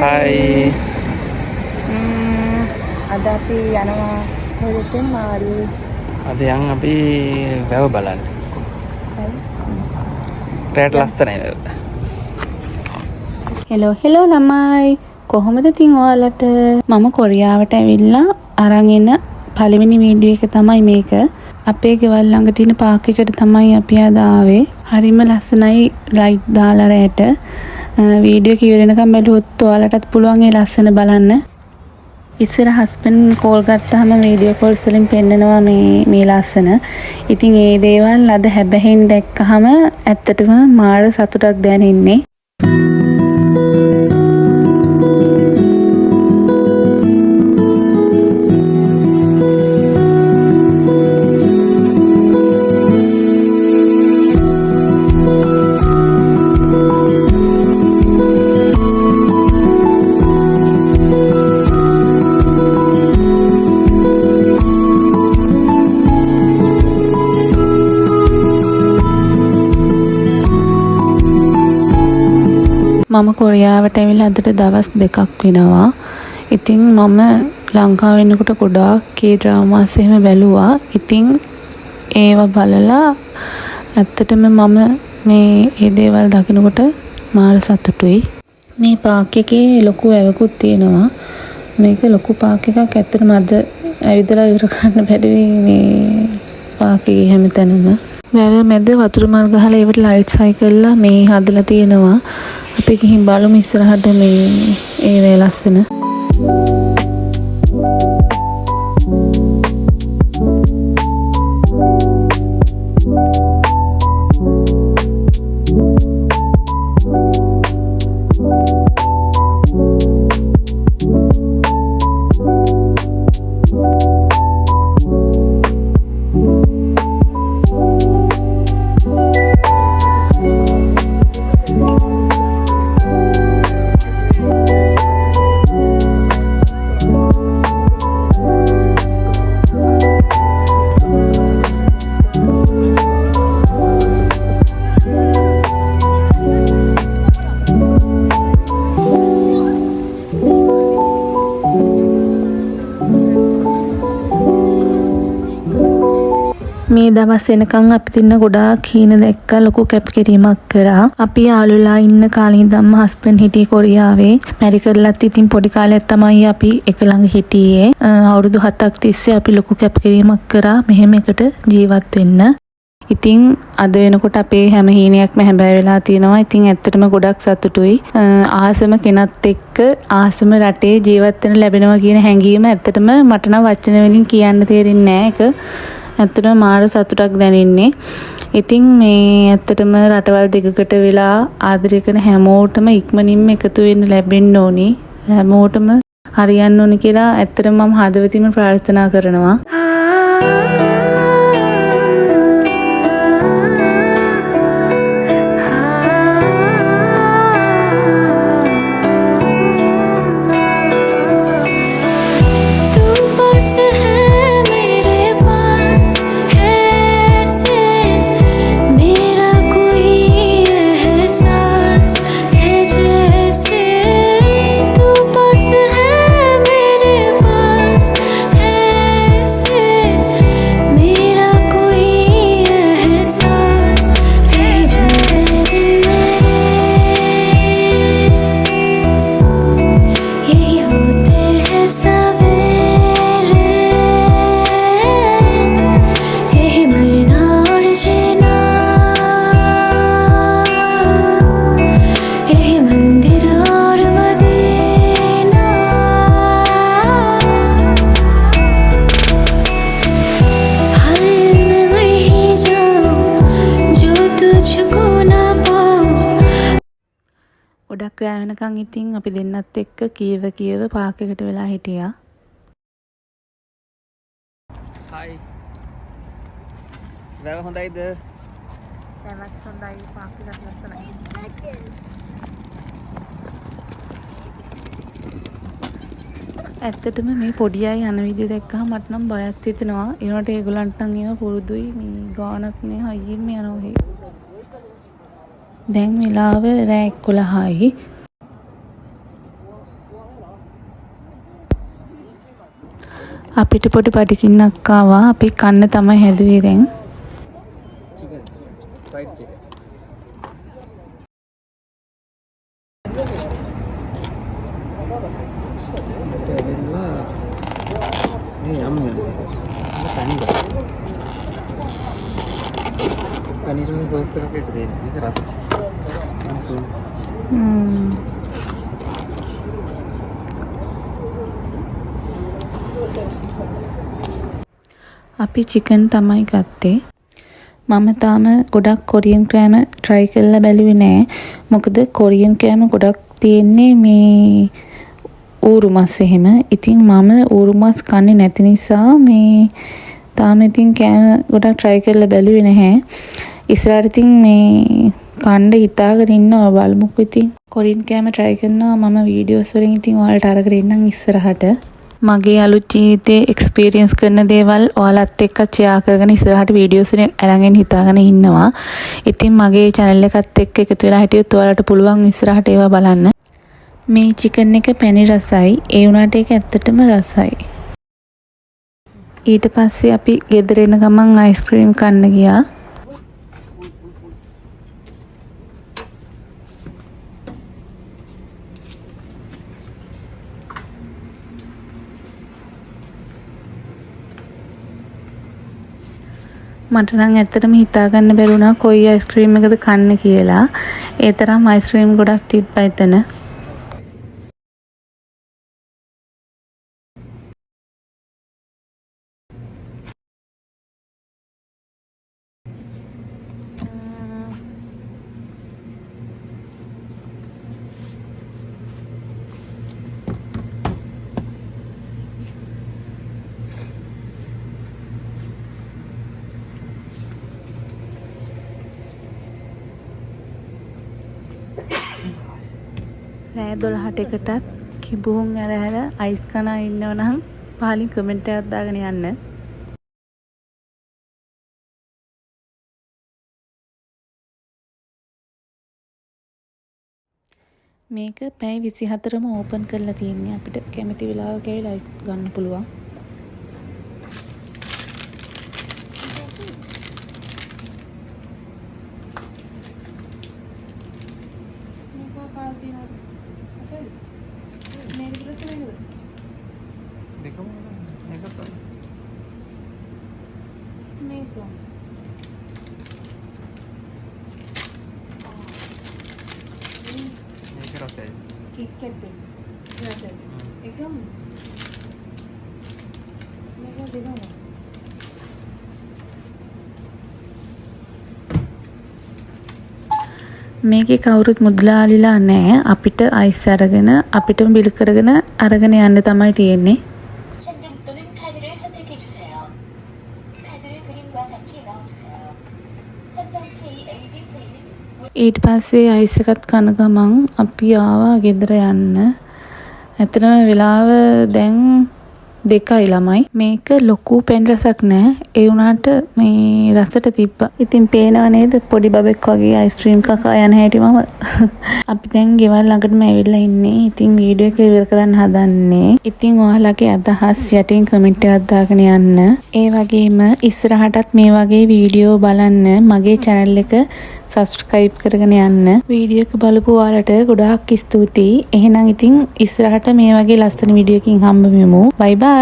Hai. අද අපි යනවා කොහෙද මාළු අද යන් අපි වැව බලන්න. රැට ලස්සනයි වැව. හෙලෝ ළමයි කොහොමද ඉතින් ඔයාලට මම කොරියාවට ඇවිල්ලා අරන් එන පළවෙනි වීඩියෝ එක තමයි මේක. අපේ ගෙවල් ළඟ තියෙන පාක් එකට තමයි අපි අද ආවේ. හරිම ලස්සනයි ලයිට් දාලා රැට. වීඩියෝ එක ඉවර වෙනකම් බැලුවොත් ඔයාලටත් පුළුවන් ඒ ලස්සන බලන්න. ඉස්සර හස්බන්ඩ් කෝල් ගත්තාම වීඩියෝ කෝල්ස් වලින් පෙන්නනවා මේ ලස්සන. ඉතින් ඒ දේවල් අද හැබැයින් දැක්කහම ඇත්තටම මාර සතුටක් දැනෙන්නේ. මම කොරියාවට ඇවිල්ලා අදට දවස් 2ක් වෙනවා. ඉතින් මම ලංකාවේ ඉන්නකොට ගොඩාක් කී ඩ්‍රාමාස් එහෙම බැලුවා. ඉතින් ඒවා බලලා ඇත්තටම මම මේ දේවල් දකිනකොට මාර සතුටුයි. මේ පාක් එකේ ලොකු වැවකුත් තියෙනවා. මේක ලොකු පාක් එකක්. ඇත්තටම අද ඇවිදලා ඉවර කරන්න බැරි මේ පාක් එකේ හැමතැනම වැව මැද වතුර මල් ගහලා ඒවට ලයිට් සයි කරලා මේ හදලා තියෙනවා. අපි ගිහින් බලමු ඉස්සරහට මේ ඒ වේ ලස්සන. මේ දවස් වෙනකන් අපි දෙන්න ගොඩාක් හීන දැක්කා. ලොකු කැපකිරීමක් කරා. අපි යාළුවලා ඉන්න කාලේ ඉඳන්ම හස්බන්ඩ් හිටියේ කොරියාවේ. මැරි කරලත් ඉතින් පොඩි කාලයක් තමයි අපි එක ළඟ හිටියේ. අවුරුදු 7ක් තිස්සේ අපි ලොකු කැපකිරීමක් කරා මෙහෙම එකට ජීවත් වෙන්න. ඉතින් අද වෙනකොට අපේ හැම හීනයක්ම හැබෑ වෙලා තියෙනවා. ඉතින් ඇත්තටම ගොඩක් සතුටුයි. ආසම කෙනත් එක්ක ආසම රටේ ජීවත් වෙන්න ලැබෙනවා කියන හැඟීම ඇත්තටම මට නම් වචන වලින් කියන්න තේරෙන්නේ නැහැ. ඇත්තටම මාර සතුටක් දැනෙන්නේ. ඉතින් මේ ඇත්තටම රටවල් දෙකකට වෙලා ආදරය කරන හැමෝටම ඉක්මනින්ම එකතු වෙන්න ලැබෙන්න ඕනි. හැමෝටම හරියන්න ඕනි කියලා ඇත්තටම මම හදවතින්ම ප්‍රාර්ථනා කරනවා. ගොඩක් රෑ වෙනකන් ඉතින් අපි දෙන්නත් එක්ක කීව පාක් එකට වෙලා හිටියා. Hai. වැව හොඳයිද? වැවත් හොඳයි පාක් එකක් ලස්සනයි. ඇත්තටම මේ පොඩි අය යන විදිය දැක්කම මට නම් බයක් හිතෙනවා. ඒ වුණාට ඒගොල්ලන්ට නම් ඒව පුරුදුයි. මේ ගානක් නේ හයියෙම යනවා. දැන් වෙලාව රෑ 11යි. අපිට පොඩි බඩගින්නක් ආවා. අපි කන්න තමයි හැදුවේ දැන්. chicken fried chicken මේ යම්ම පනීර සෝස් එකකට දෙන්න. ඒක රස. අන්සෝ. අපි චිකන් තමයි ගත්තේ. මම තාම ගොඩක් කොරියන් කෑම try කරලා බැලුවේ නෑ. මොකද කොරියන් කෑම ගොඩක් තියෙන්නේ මේ ඌරු මස් එහෙම. ඉතින් මම ඌරු මස් කන්නේ නැති නිසා මේ තාම ඉතින් කෑම ගොඩක් try කරලා බැලුවේ නැහැ. ඉස්සරහට ඉතින් මේ කන්න හිතාගෙන ඉන්නවා බලමුකෝ ඉතින්. කොරියන් කෑම try කරනවා මම වීඩියෝස් වලින් ඉතින් ඔයාලට අරගෙන ඉන්නම් ඉස්සරහට. මගේ අලුත් ජීවිතේ එක්ස්පීරියන්ස් කරන දේවල් ඔයාලත් එක්ක ෂෙයා කරගෙන ඉස්සරහට වීඩියෝස් වලින් අරගෙන හිතාගෙන ඉන්නවා. ඉතින් මගේ channel එකත් එක්ක එකතු වෙලා හිටියොත් ඔයාලට පුළුවන් ඉස්සරහට ඒවා බලන්න. මේ චිකන් එක පැණි රසයි. ඒ වුණාට ඒක ඇත්තටම රසයි. ඊට පස්සේ අපි ගෙදර එන ගමන් අයිස්ක්‍රීම් කන්න ගියා. මට නම් ඇත්තටම හිතා ගන්න බැරි වුණා කොයි අයිස්ක්‍රීම් එකද කන්න කියලා. ඒ තරම් අයිස්ක්‍රීම් ගොඩක් තිබ්බා එතන. රෑ 12ට එකටත් කිඹුන් ඇරහැර අයිස් කනා ඉන්නවනම් පහලින් කමෙන්ට් එකක් දාගෙන යන්න. මේක පැය 24ම ඕපන් කරලා තියෙන්නේ. අපිට කැමති වෙලාවක ඇවිල්ලා අයිස් ගන්න පුළුවන්. දෙකම එකක් තමයි. මේක මේක රසයි. කිට්කැට් එක. රසයි. එකම මේක දෙනවා. මේකේ කවුරුත් මුදලාලිලා නැහැ. අපිට අයිස් අරගෙන අපිටම බිල් කරගෙන අරගෙන යන්න තමයි තියෙන්නේ. 현금 또는 카드를 선택해 주세요. 카드를 그림과 같이 넣어 주세요. 삼성페이, LG페이는 ඊට පස්සේ අයිස් එකත් කන ගමන් අපි ආවා ගෙදර යන්න. ඇත්තටම වෙලාව දැන් 2යි ළමයි. මේක ලොකු පෙන් රසක් නෑ. ඒ වුණාට මේ රසට තිබ්බා. ඉතින් පේනව නේද පොඩි බබෙක් වගේ අයිස්ක්‍රීම් කකා යන හැටි මම. අපි දැන් ගෙවල් ළඟටම ඇවිල්ලා ඉන්නේ. ඉතින් වීඩියෝ එක ඉවර කරන්න හදන්නේ. ඉතින් ඔයාලගේ අදහස් යටින් කමෙන්ට් එකක් දාගෙන යන්න. ඒ වගේම ඉස්සරහටත් මේ වගේ වීඩියෝ බලන්න මගේ channel එක subscribe කරගෙන යන්න. වීඩියෝ එක බලපු ඔයාලට ගොඩාක් ස්තුතියි. එහෙනම් ඉතින් ඉස්සරහට මේ වගේ ලස්සන වීඩියෝ එකකින් හම්බ වෙමු. bye bye.